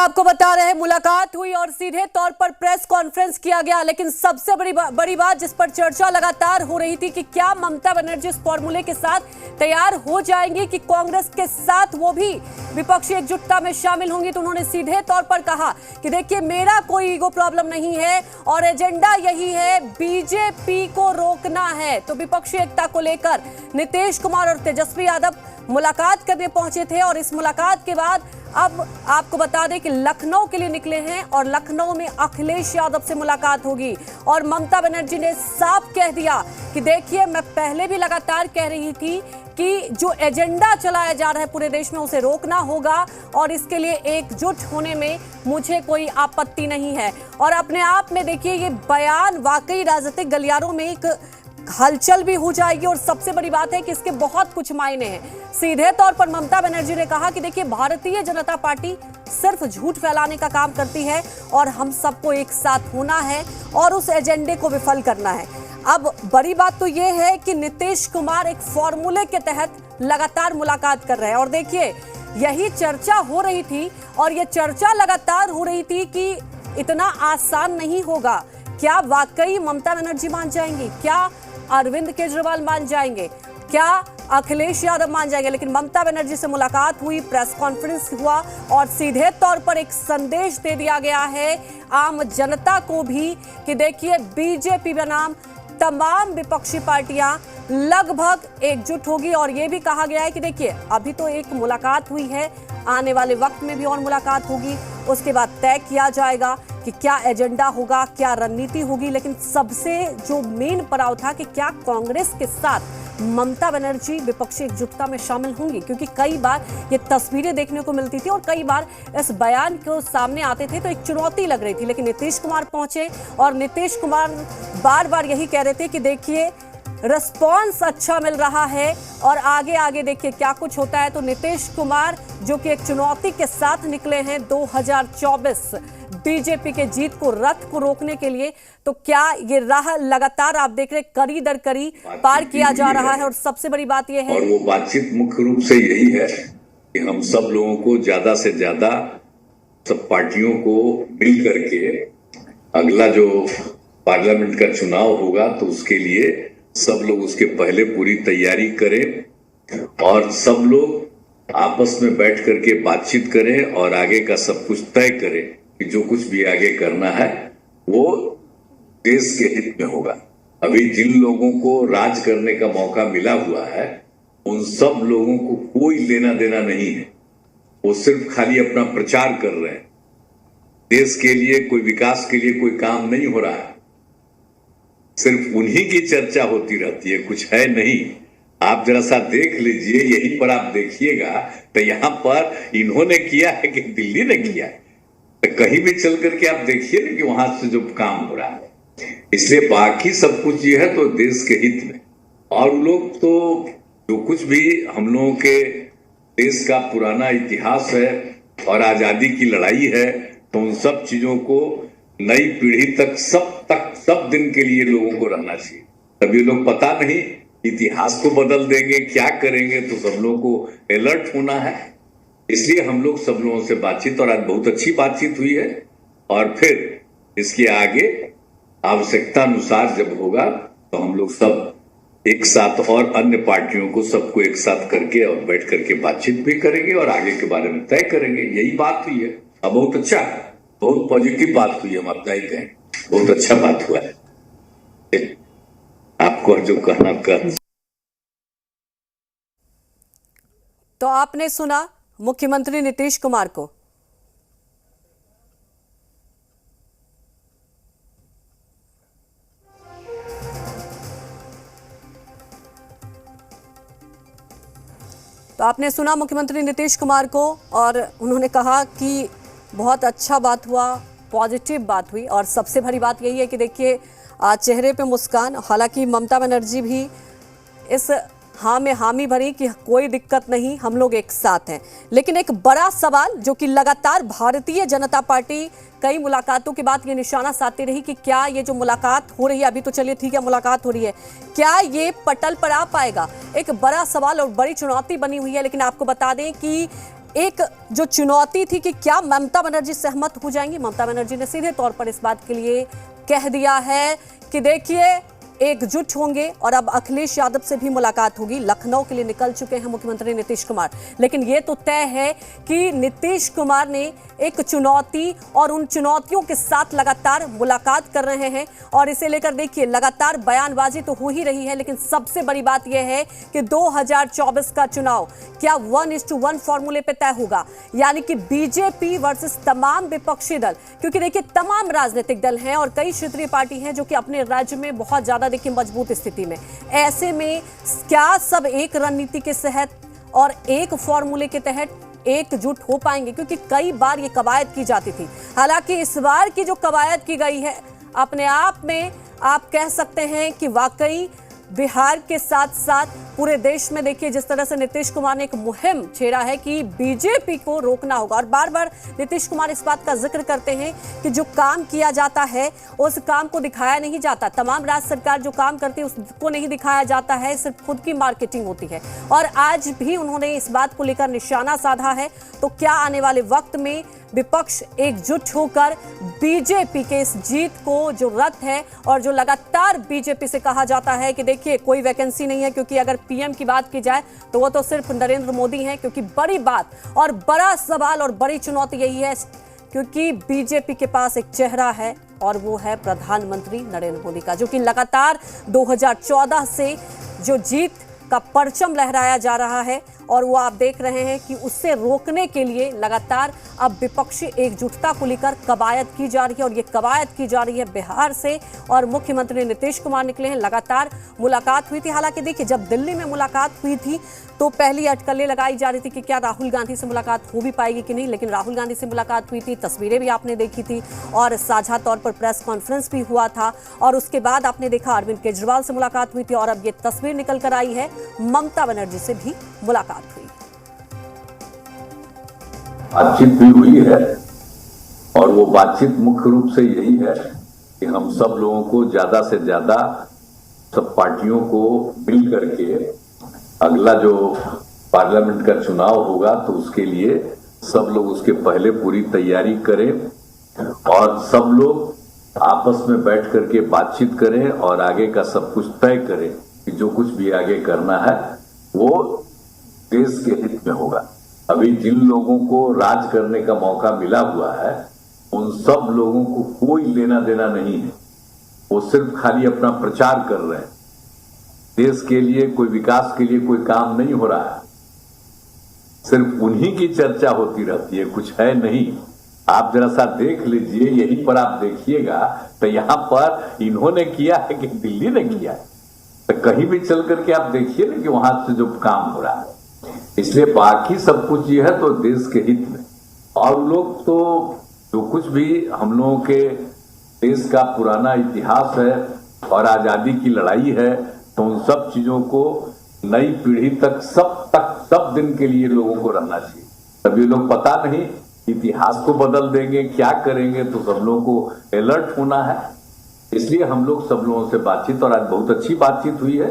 आपको बता रहे हैं, मुलाकात हुई और सीधे तौर पर प्रेस कॉन्फ्रेंस किया गया। लेकिन सबसे बड़ी बात जिस पर चर्चा लगातार हो रही थी कि क्या ममता बनर्जी इस फॉर्मूले के साथ तैयार हो जाएंगी कि कांग्रेस के साथ वो भी विपक्षी एकजुटता में शामिल होंगी। तो उन्होंने सीधे तौर पर कहा कि देखिए, मेरा कोई ईगो प्रॉब्लम नहीं है और एजेंडा यही है, बीजेपी को रोकना है। तो विपक्षी एकता को लेकर नीतीश कुमार और तेजस्वी यादव मुलाकात करने पहुंचे थे और इस मुलाकात के बाद अब आपको बता दें कि लखनऊ के लिए निकले हैं और लखनऊ में अखिलेश यादव से मुलाकात होगी। और ममता बनर्जी ने साफ कह दिया कि देखिए, मैं पहले भी लगातार कह रही थी कि जो एजेंडा चलाया जा रहा है पूरे देश में उसे रोकना होगा और इसके लिए एकजुट होने में मुझे कोई आपत्ति नहीं है। और अपने आप में देखिए, ये बयान वाकई राजनीतिक गलियारों में एक हलचल भी हो जाएगी और सबसे बड़ी बात है कि इसके बहुत कुछ मायने हैं। सीधे तौर पर ममता बनर्जी ने कहा कि देखिए, भारतीय जनता पार्टी सिर्फ झूठ फैलाने का काम करती है और हम सबको एक साथ होना है और उस एजेंडे को विफल करना है। अब बड़ी बात तो यह है कि नीतीश कुमार एक फॉर्मूले के तहत लगातार मुलाकात कर रहे हैं और देखिए, यही चर्चा हो रही थी और यह चर्चा लगातार हो रही थी कि इतना आसान नहीं होगा। क्या वाकई ममता बनर्जी मान जाएंगी? क्या अरविंद केजरीवाल मान जाएंगे? क्या अखिलेश यादव मान जाएंगे? लेकिन ममता बनर्जी से मुलाकात हुई, प्रेस कॉन्फ्रेंस हुआ और सीधे तौर पर एक संदेश दे दिया गया है आम जनता को भी कि देखिए, बीजेपी बनाम तमाम विपक्षी पार्टियां लगभग एकजुट होगी। और यह भी कहा गया है कि देखिए, अभी तो एक मुलाकात हुई है, आने वाले वक्त में भी और मुलाकात होगी, उसके बाद तय किया जाएगा कि क्या एजेंडा होगा, क्या रणनीति होगी। लेकिन सबसे जो मेन पड़ाव था कि क्या कांग्रेस के साथ ममता बनर्जी विपक्षी एकजुटता में शामिल होंगी, क्योंकि कई बार ये तस्वीरें देखने को मिलती थी और कई बार इस बयान को सामने आते थे तो एक चुनौती लग रही थी। लेकिन नीतीश कुमार पहुंचे और नीतीश कुमार बार बार यही कह रहे थे कि देखिए, रिस्पॉन्स अच्छा मिल रहा है और आगे आगे देखिए क्या कुछ होता है। तो नीतीश कुमार जो कि एक चुनौती के साथ निकले हैं 2024 बीजेपी के जीत को, रथ को रोकने के लिए, तो क्या ये राह लगातार आप देख रहे कड़ी दर कड़ी पार किया जा रहा है। और सबसे बड़ी बात यह है, और वो बातचीत मुख्य रूप से यही है कि हम सब लोगों को ज्यादा से ज्यादा सब पार्टियों को मिल करके अगला जो पार्लियामेंट का चुनाव होगा तो उसके लिए सब लोग उसके पहले पूरी तैयारी करें और सब लोग आपस में बैठ करके बातचीत करें और आगे का सब कुछ तय करें कि जो कुछ भी आगे करना है वो देश के हित में होगा। अभी जिन लोगों को राज करने का मौका मिला हुआ है उन सब लोगों को कोई लेना देना नहीं है, वो सिर्फ खाली अपना प्रचार कर रहे हैं। देश के लिए कोई विकास के लिए कोई काम नहीं हो रहा है, सिर्फ उन्हीं की चर्चा होती रहती है, कुछ है नहीं। आप जरा सा देख लीजिए, यहीं पर आप देखिएगा तो यहाँ पर इन्होंने किया है कि दिल्ली ने किया है, तो कहीं भी चल करके आप देखिए ना कि वहां से जो काम हो रहा है। इसलिए बाकी सब कुछ ये है तो देश के हित में। और लोग तो जो कुछ भी हम लोगों के देश का पुराना इतिहास है और आजादी की लड़ाई है, तो उन सब चीजों को नई पीढ़ी तक सब दिन के लिए लोगों को रहना चाहिए। तभी लोग पता नहीं इतिहास को बदल देंगे, क्या करेंगे, तो सब लोगों को अलर्ट होना है। इसलिए हम लोग सब लोगों से बातचीत, और आज बहुत अच्छी बातचीत हुई है और फिर इसके आगे आवश्यकता अनुसार जब होगा तो हम लोग सब एक साथ और अन्य पार्टियों को सबको एक साथ करके और बैठ करके बातचीत भी करेंगे और आगे के बारे में तय करेंगे। यही बात हुई है। अब बहुत अच्छा, बहुत पॉजिटिव बात हुई है, हम अपना ही कहें, बहुत अच्छा बात हुआ है। आपको जो कहना कर, तो आपने सुना मुख्यमंत्री नीतीश कुमार को। तो आपने सुना मुख्यमंत्री नीतीश कुमार को और उन्होंने कहा कि बहुत अच्छा बात हुआ, पॉजिटिव बात हुई। और सबसे बड़ी बात यही है कि देखिए, चेहरे पे मुस्कान। हालांकि ममता बनर्जी भी इस हाँ में हामी भरी कि कोई दिक्कत नहीं, हम लोग एक साथ हैं। लेकिन एक बड़ा सवाल जो कि लगातार भारतीय जनता पार्टी कई मुलाकातों के बाद ये निशाना साधती रही कि क्या ये जो मुलाकात हो रही है, अभी तो चलिए ठीक है मुलाकात हो रही है, क्या ये पटल पर आ पाएगा? एक बड़ा सवाल और बड़ी चुनौती बनी हुई है। लेकिन आपको बता दें कि एक जो चुनौती थी कि क्या ममता बनर्जी सहमत हो जाएंगी। ममता बनर्जी ने सीधे तौर पर इस बात के लिए कह दिया है कि देखिए एकजुट होंगे और अब अखिलेश यादव से भी मुलाकात होगी। लखनऊ के लिए निकल चुके हैं मुख्यमंत्री नीतीश कुमार, लेकिन ये तो तय है कि नीतीश कुमार ने एक चुनौती और उन चुनौतियों के साथ लगातार मुलाकात कर रहे हैं और इसे लेकर देखिए लगातार बयानबाजी तो हो ही रही है, लेकिन सबसे बड़ी बात यह है कि 2024 का चुनाव क्या 1:1 फॉर्मूले पे तय होगा, यानी कि बीजेपी वर्सेस तमाम विपक्षी दल, क्योंकि देखिए तमाम राजनीतिक दल हैं और कई क्षेत्रीय पार्टी हैं जो कि अपने राज्य में बहुत ज्यादा देखिए मजबूत स्थिति में। ऐसे में क्या सब एक रणनीति के तहत और एक फॉर्मूले के तहत एकजुट हो पाएंगे, क्योंकि कई बार ये कवायद की जाती थी। हालांकि इस बार की जो कवायद की गई है अपने आप में आप कह सकते हैं कि वाकई बिहार के साथ साथ पूरे देश में देखिए जिस तरह से नीतीश कुमार ने एक मुहिम छेड़ा है कि बीजेपी को रोकना होगा और बार बार नीतीश कुमार इस बात का जिक्र करते हैं कि जो काम किया जाता है उस काम को दिखाया नहीं जाता। तमाम राज्य सरकार जो काम करती है उसको नहीं दिखाया जाता है, सिर्फ खुद की मार्केटिंग होती है और आज भी उन्होंने इस बात को लेकर निशाना साधा है। तो क्या आने वाले वक्त में विपक्ष एकजुट होकर बीजेपी के इस जीत को जो रथ है और जो लगातार बीजेपी से कहा जाता है कि देखिए कोई वैकेंसी नहीं है, क्योंकि अगर पीएम की बात की जाए तो वो तो सिर्फ नरेंद्र मोदी हैं, क्योंकि बड़ी बात और बड़ा सवाल और बड़ी चुनौती यही है क्योंकि बीजेपी के पास एक चेहरा है और वो है प्रधानमंत्री नरेंद्र मोदी का, जो कि लगातार 2014 से जो जीत का परचम लहराया जा रहा है और वो आप देख रहे हैं कि उससे रोकने के लिए लगातार अब विपक्षी एकजुटता को लेकर कवायद की जा रही है और ये कवायद की जा रही है बिहार से और मुख्यमंत्री नीतीश कुमार निकले हैं। लगातार मुलाकात हुई थी, हालांकि देखिए जब दिल्ली में मुलाकात हुई थी तो पहली अटकलें लगाई जा रही थी कि क्या राहुल गांधी से मुलाकात हो भी पाएगी कि नहीं, लेकिन राहुल गांधी से मुलाकात हुई थी, तस्वीरें भी आपने देखी थी और साझा तौर पर प्रेस कॉन्फ्रेंस भी हुआ था और उसके बाद आपने देखा अरविंद केजरीवाल से मुलाकात हुई थी और अब ये तस्वीर निकल कर आई है ममता बनर्जी से भी मुलाकात हुई। बातचीत भी हुई है और वो बातचीत मुख्य रूप से यही है कि हम सब लोगों को ज्यादा से ज्यादा सब पार्टियों को मिल करके अगला जो पार्लियामेंट का चुनाव होगा तो उसके लिए सब लोग उसके पहले पूरी तैयारी करें और सब लोग आपस में बैठ करके बातचीत करें और आगे का सब कुछ तय करें कि जो कुछ भी आगे करना है वो देश के हित में होगा। अभी जिन लोगों को राज करने का मौका मिला हुआ है उन सब लोगों को कोई लेना देना नहीं है, वो सिर्फ खाली अपना प्रचार कर रहे हैं। देश के लिए कोई विकास के लिए कोई काम नहीं हो रहा है, सिर्फ उन्हीं की चर्चा होती रहती है, कुछ है नहीं। आप जरा सा देख लीजिए, यहीं पर आप देखिएगा तो यहाँ पर इन्होंने किया है कि दिल्ली ने किया है, तो कहीं भी चल करके आप देखिए ना कि वहां से जो काम हो रहा है। इसलिए बाकी सब कुछ ये है तो देश के हित में, और लोग तो जो कुछ भी हम लोगों के देश का पुराना इतिहास है और आजादी की लड़ाई है तो उन सब चीजों को नई पीढ़ी तक सब दिन के लिए लोगों को रहना चाहिए। तब ये लोग पता नहीं इतिहास को बदल देंगे, क्या करेंगे, तो सब लोगों को अलर्ट होना है। इसलिए हम लोग सब लोगों से बातचीत और आज बहुत अच्छी बातचीत हुई है।